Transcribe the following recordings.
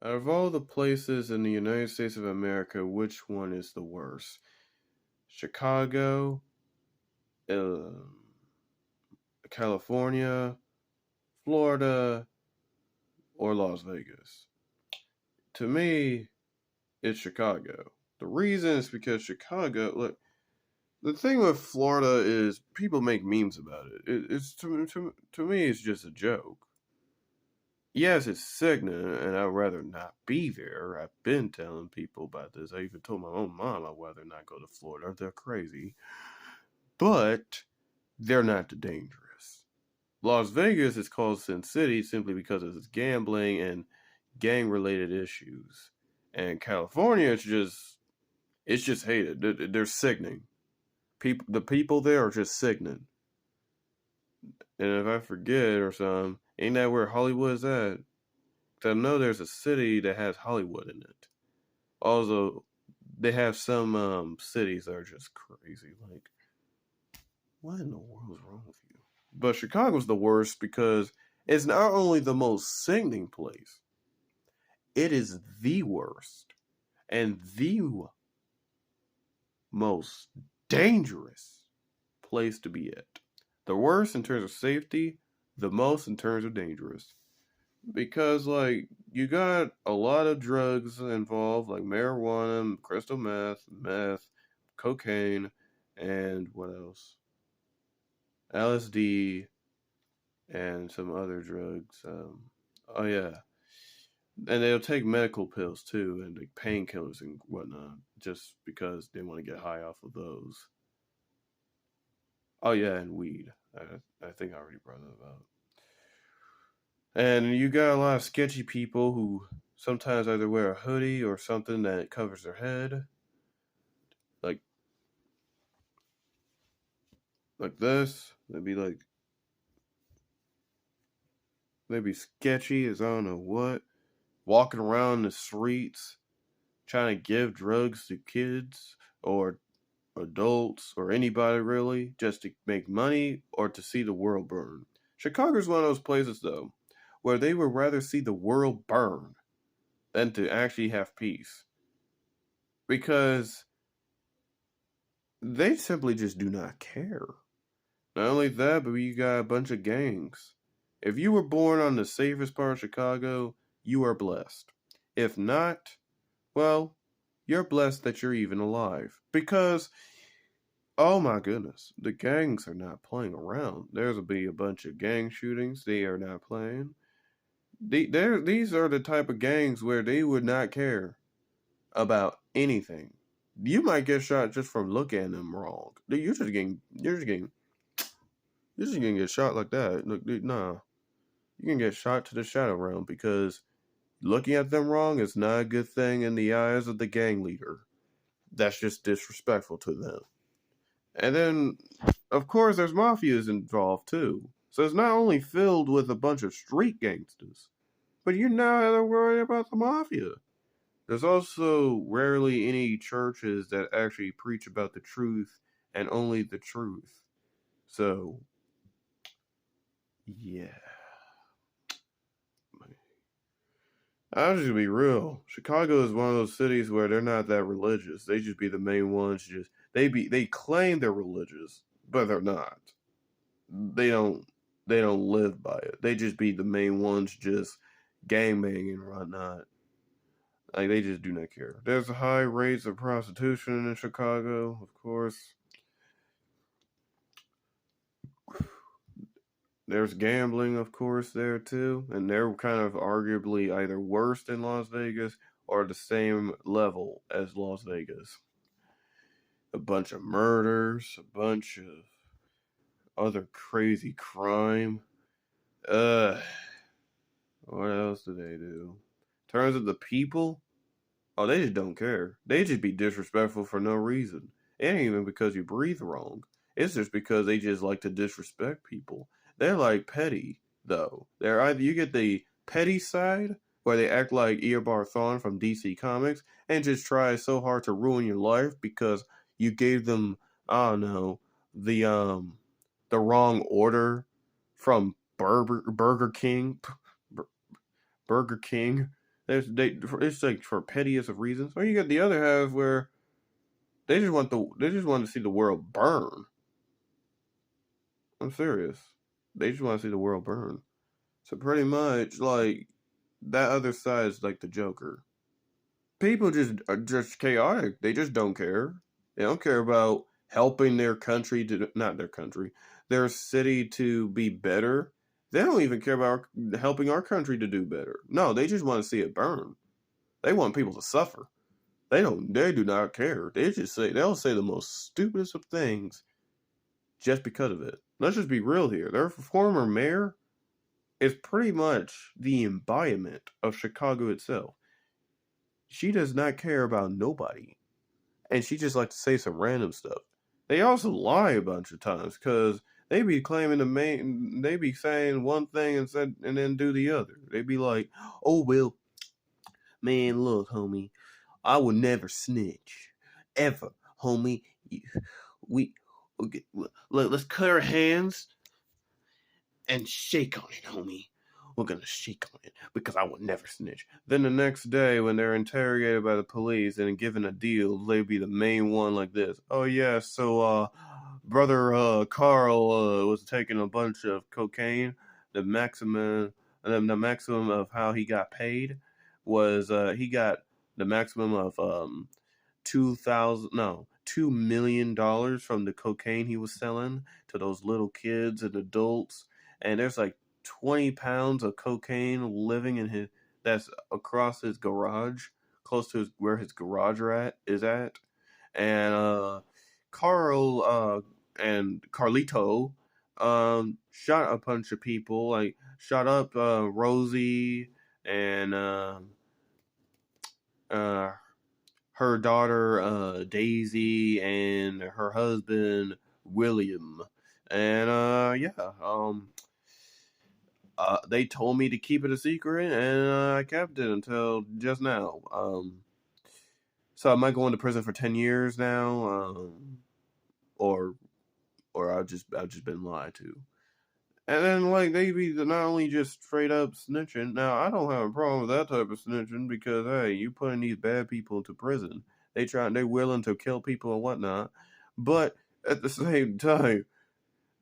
Out of all the places in the United States of America, which one is the worst? Chicago, uh, California, Florida, or Las Vegas? To me, it's Chicago. The reason is because Chicago, look, the thing with Florida is people make memes about it. It's to me, it's just a joke. Yes, it's sickening, and I'd rather not be there. I've been telling people about this. I even told my own mom I'd rather not go to Florida. They're crazy. But they're not the dangerous. Las Vegas is called Sin City simply because of its gambling and gang related issues. And California, it's just hated. They're sickening. The people there are just sickening. And if I forget or something, ain't that where Hollywood's at? 'Cause I know there's a city that has Hollywood in it. Also, they have some cities that are just crazy. Like, what in the world is wrong with you? But Chicago's the worst because it's not only the most sickening place, it is the worst and the most dangerous place to be at. The worst in terms of safety, the most in terms of dangerous. Because, like, you got a lot of drugs involved, like marijuana, crystal meth, cocaine, and what else? LSD, and some other drugs. Oh, yeah. And they'll take medical pills too, and like painkillers and whatnot, just because they want to get high off of those. Oh yeah, and weed. I think I already brought that up. And you got a lot of sketchy people who sometimes either wear a hoodie or something that covers their head, like this. They'd be sketchy as I don't know what, walking around the streets trying to give drugs to kids or adults or anybody really just to make money or to see the world burn. Chicago's one of those places though where they would rather see the world burn than to actually have peace because they simply just do not care. Not only that, but you got a bunch of gangs. If you were born on the safest part of Chicago, you are blessed. If not, well, you're blessed that you're even alive because oh my goodness, the gangs are not playing around. There's will be a bunch of gang shootings. They are not playing. These are the type of gangs where they would not care about anything. You might get shot just from looking at them wrong. You're just getting get shot like that. Look, dude, nah, you can get shot to the shadow realm because looking at them wrong is not a good thing in the eyes of the gang leader. That's just disrespectful to them. And then, of course, there's mafias involved too. So it's not only filled with a bunch of street gangsters, but you now have to worry about the mafia. There's also rarely any churches that actually preach about the truth and only the truth. So, yeah. I'll just be real. Chicago is one of those cities where they're not that religious. They just be the main ones. They claim they're religious, but they're not. They don't they don't live by it. They just be the main ones, just gang banging and whatnot. Like they just do not care. There's high rates of prostitution in Chicago, of course. There's gambling, of course, there too, and they're kind of arguably either worse than Las Vegas or the same level as Las Vegas. A bunch of murders, a bunch of other crazy crime. Uh, what else do they do? In terms of the people, oh, they just don't care. They just be disrespectful for no reason. It ain't even because you breathe wrong. It's just because they just like to disrespect people. They're like petty, though. They're either you get the petty side where they act like Eobard Thawne from DC Comics and just try so hard to ruin your life because you gave them I don't know the wrong order from Burger King. Burger King It's like for pettiest of reasons. Or you got the other half where they just want to see the world burn. I'm serious. They just want to see the world burn. So pretty much like that other side is like the Joker. People just are just chaotic. They just don't care. They don't care about helping their country to not their country, their city to be better. They don't even care about helping our country to do better. No, they just want to see it burn. They want people to suffer. They don't. They do not care. They'll say the most stupidest of things just because of it. Let's just be real here. Their former mayor is pretty much the embodiment of Chicago itself. She does not care about nobody, and she just like to say some random stuff. They also lie a bunch of times because they be claiming they be saying one thing and then do the other. They be like, "Oh well, man, look, homie, I would never snitch, ever, homie. We, let's cut our hands and shake on it, homie. We're gonna shake on it because I would never snitch." Then the next day, when they're interrogated by the police and given a deal, they'd be the main one like this. "Oh yeah, so brother Carl was taking a bunch of cocaine. The maximum of how he got paid was he got the maximum of 2 million dollars from the cocaine he was selling to those little kids and adults. And there's like 20 pounds of cocaine living in his that's across his garage, close to where his garage is at. And Carl and Carlito shot a bunch of people, like shot up Rosie and uh, her daughter Daisy and her husband William. And yeah, they told me to keep it a secret, and I kept it until just now. So I might go into prison for 10 years now, or I've just been lied to. And then like they be not only just straight up snitching. Now I don't have a problem with that type of snitching because hey, you putting these bad people into prison. They're willing to kill people and whatnot. But at the same time,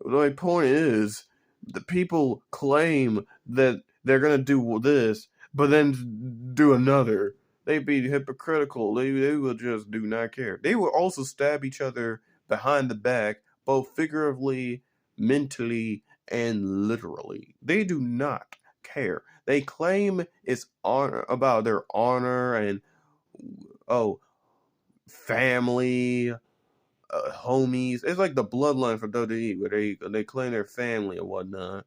my point is, the people claim that they're gonna do this, but then do another. They be hypocritical. They will just do not care. They will also stab each other behind the back, both figuratively, mentally, and literally. They do not care. They claim it's honor about their honor and oh family, homies. It's like the bloodline for WWE, where they claim their family and whatnot,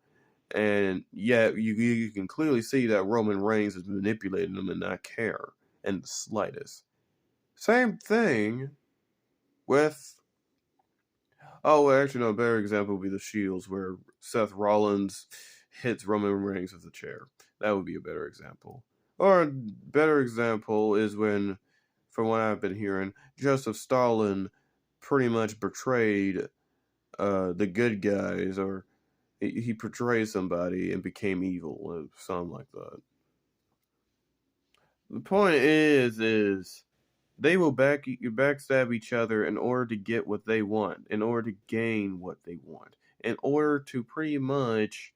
and yet you can clearly see that Roman Reigns is manipulating them and not care in the slightest. Same thing with actually no, a better example would be the Shields, where Seth Rollins hits Roman Reigns with a chair. That would be a better example. Or a better example is when, from what I've been hearing, Joseph Stalin pretty much betrayed the good guys, or he portrayed somebody and became evil, or something like that. The point is they will backstab each other in order to get what they want, in order to gain what they want, in order to pretty much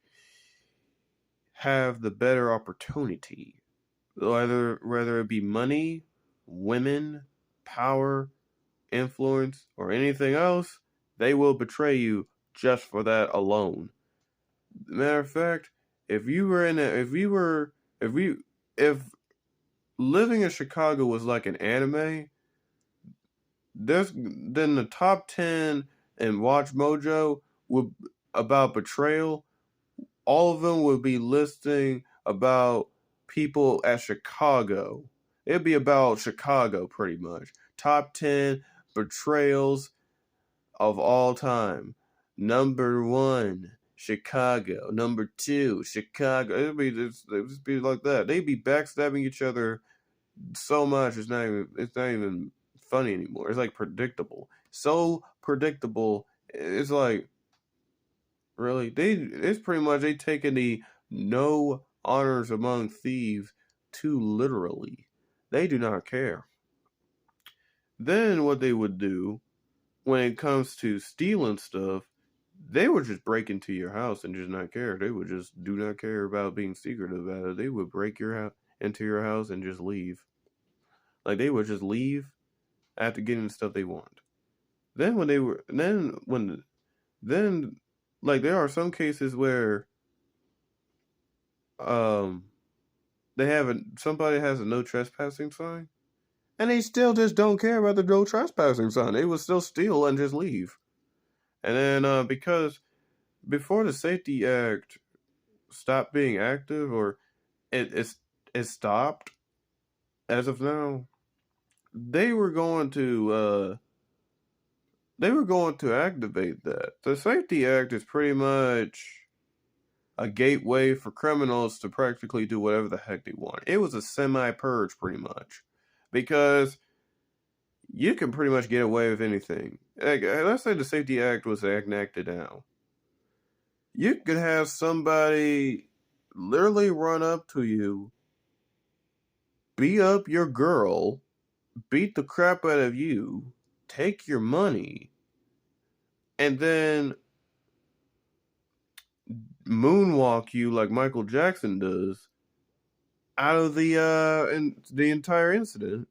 have the better opportunity, whether it be money, women, power, influence, or anything else. They will betray you just for that alone. Matter of fact, if you were in a, if we were, if we, if living in Chicago was like an anime, then the top 10 in Watch Mojo would about betrayal. All of them would be listing about people at Chicago. It'd be about Chicago pretty much. Top 10 betrayals of all time. Number 1, Chicago. Number 2, Chicago. It'd just be like that. They'd be backstabbing each other so much. It's not even funny anymore. It's like predictable. So predictable. It's like really it's pretty much they taking the no honors among thieves too literally. They do not care. Then what they would do when it comes to stealing stuff, they would just break into your house and just not care. They would just do not care about being secretive about it. They would break into your house and just leave. Like they would just leave after getting the stuff they want. Then when they were then like there are some cases where somebody has a no trespassing sign, and they still just don't care about the no trespassing sign. They would still steal and just leave. And then because before the Safety Act stopped being active, or it stopped as of now, they were going to activate that. The Safety Act is pretty much a gateway for criminals to practically do whatever the heck they want. It was a semi-purge, pretty much, because you can pretty much get away with anything. Like, let's say the Safety Act was enacted now. You could have somebody literally run up to you, beat up your girl, beat the crap out of you, take your money, and then moonwalk you like Michael Jackson does out of the entire incident.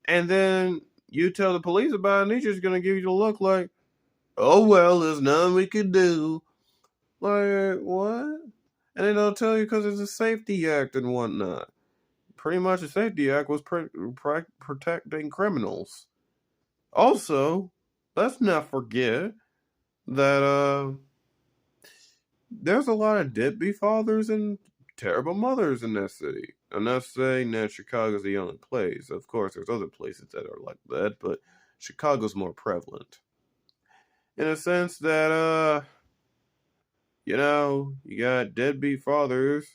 And then you tell the police about it, and they're just gonna give you the look like, oh well, there's nothing we could do. Like, what? And then they'll tell you because it's a Safety Act and whatnot. Pretty much the Safety Act was protecting criminals. Also, let's not forget that there's a lot of deadbeat fathers and terrible mothers in that city. I'm not saying that Chicago's the only place. Of course, there's other places that are like that, but Chicago's more prevalent. In a sense that, you got deadbeat fathers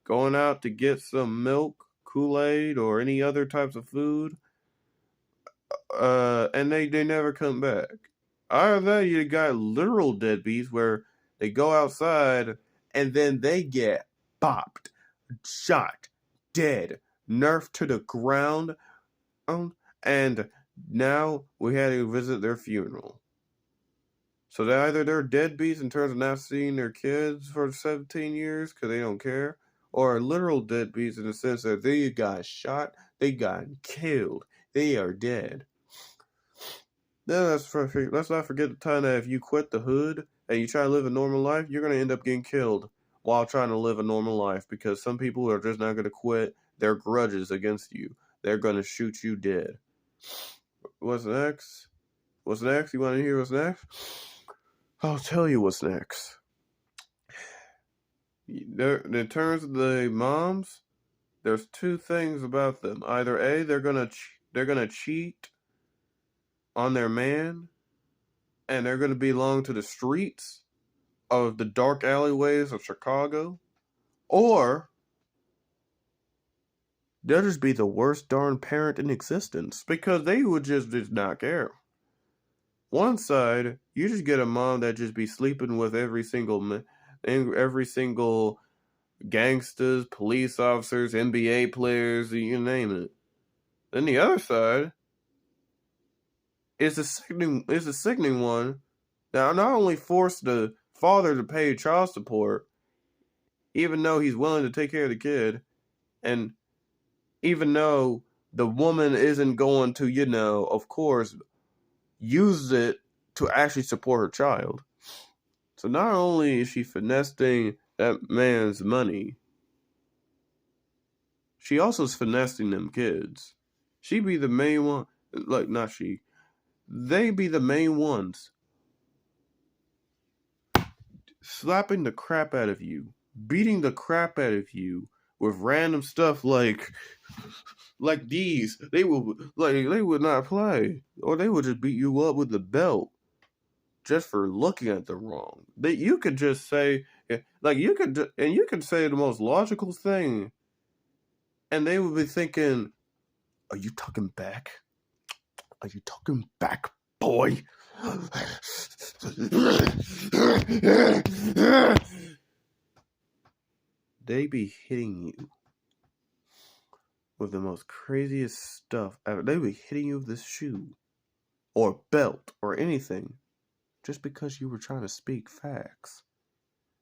going out to get some milk, Kool-Aid, or any other types of food, and they never come back. Either that, you got literal deadbeats where they go outside and then they get bopped, shot, dead, nerfed to the ground, and now we had to visit their funeral. So either they're deadbeats in terms of not seeing their kids for 17 years because they don't care, or literal deadbeats in the sense that they got shot, they got killed, they are dead. Then let's not forget the time that if you quit the hood and you try to live a normal life, you're going to end up getting killed while trying to live a normal life, because some people are just not going to quit their grudges against you. They're going to shoot you dead. What's next? You want to hear what's next? I'll tell you what's next. In terms of the moms, there's two things about them. Either A, they're gonna cheat on their man, and they're gonna belong to the streets of the dark alleyways of Chicago, or they'll just be the worst darn parent in existence because they would just not care. One side, you just get a mom that just be sleeping with every single gangsters, police officers, NBA players, you name it. Then the other side is a sickening one that not only forced the father to pay child support, even though he's willing to take care of the kid, and even though the woman isn't going to, of course, use it to actually support her child. So not only is she finessing that man's money, she also is finessing them kids. She be the main one, they be the main ones slapping the crap out of you, beating the crap out of you with random stuff like these. They would not play, or they would just beat you up with the belt just for looking at them wrong. You could just say, you could say the most logical thing, and they would be thinking, "Are you talking back? Are you talking back, boy?" They be hitting you with the most craziest stuff ever. They be hitting you with this shoe or belt or anything just because you were trying to speak facts.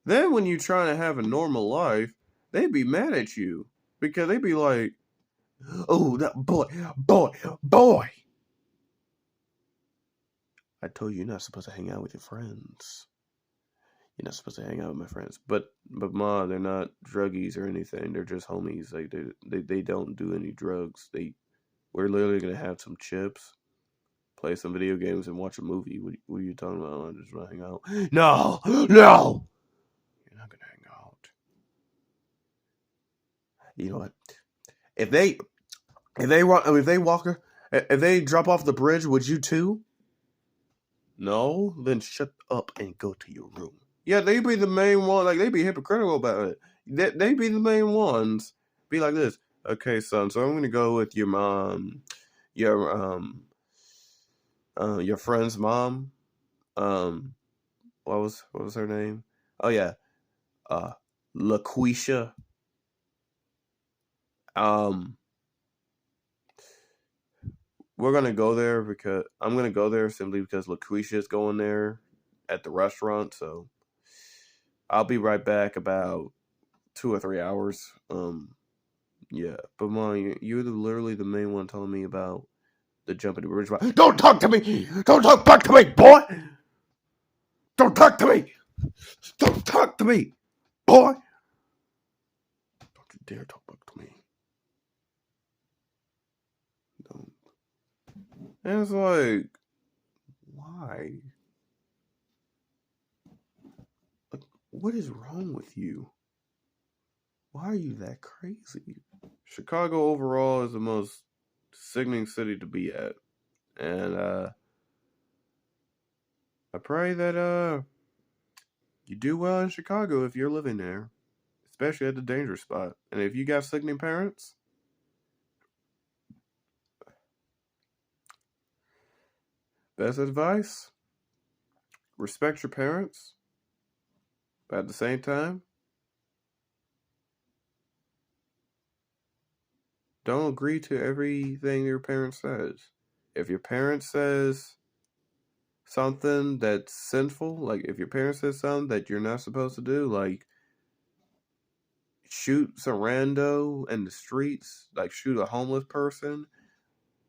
Then when you trying to have a normal life, they be mad at you because they be like, "Oh, that boy! I told you you're not supposed to hang out with your friends. You're not supposed to hang out with my friends." But ma, they're not druggies or anything. They're just homies. Like they don't do any drugs. We're literally gonna have some chips, play some video games, and watch a movie. What are you talking about? I just want to hang out. No. You're not gonna hang out. You know what? If they drop off the bridge, would you too? No, then shut up and go to your room. Yeah, they be the main one. Like, they be hypocritical about it. They be the main ones. Be like this. Okay, son. So I'm gonna go with your mom, your friend's mom. What was her name? Oh yeah, LaQuisha. We're gonna go there because I'm gonna go there simply because LaQuisha is going there at the restaurant. So I'll be right back about 2 or 3 hours. Yeah, but Mom, you're literally the main one telling me about the jumping the bridge. Don't talk to me! Don't talk back to me, boy! Don't talk to me! Don't talk to me, boy! Don't you dare talk back to me. Don't. And it's like, why? Like, what is wrong with you? Why are you that crazy? Chicago overall is the most sickening city to be at. And I pray that you do well in Chicago if you're living there. Especially at the danger spot. And if you got sickening parents, best advice, respect your parents. But at the same time, don't agree to everything your parent says. If your parent says something that's sinful, like if your parent says something that you're not supposed to do, like shoot some rando in the streets, like shoot a homeless person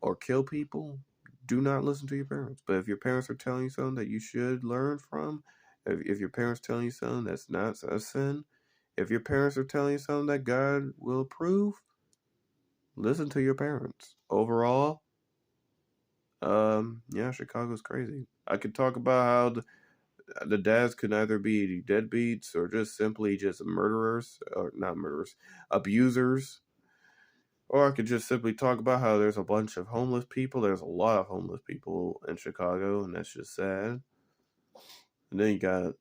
or kill people, do not listen to your parents. But if your parents are telling you something that you should learn from, if your parents telling you something that's not a sin, if your parents are telling you something that God will approve, listen to your parents. Overall, yeah, Chicago's crazy. I could talk about how the dads could either be deadbeats or just simply just murderers, or not murderers, abusers. Or I could just simply talk about how there's a bunch of homeless people. There's a lot of homeless people in Chicago, and that's just sad. And then you got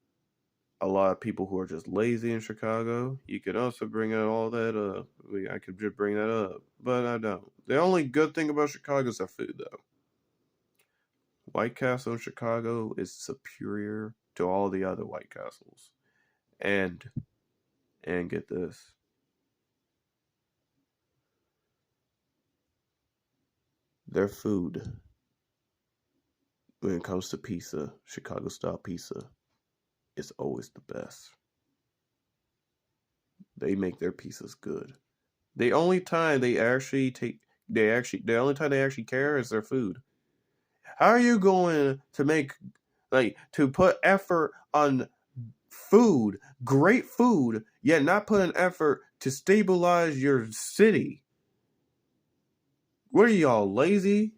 a lot of people who are just lazy in Chicago. You could also bring out all that up. I could just bring that up, but I don't. The only good thing about Chicago is their food, though. White Castle in Chicago is superior to all the other White Castles. And get this. Their food, when it comes to pizza, Chicago style pizza, is always the best. They make their pizzas good. The only time they actually care is their food. How are you going to to put effort on food, great food, yet not put an effort to stabilize your city? What are y'all, lazy?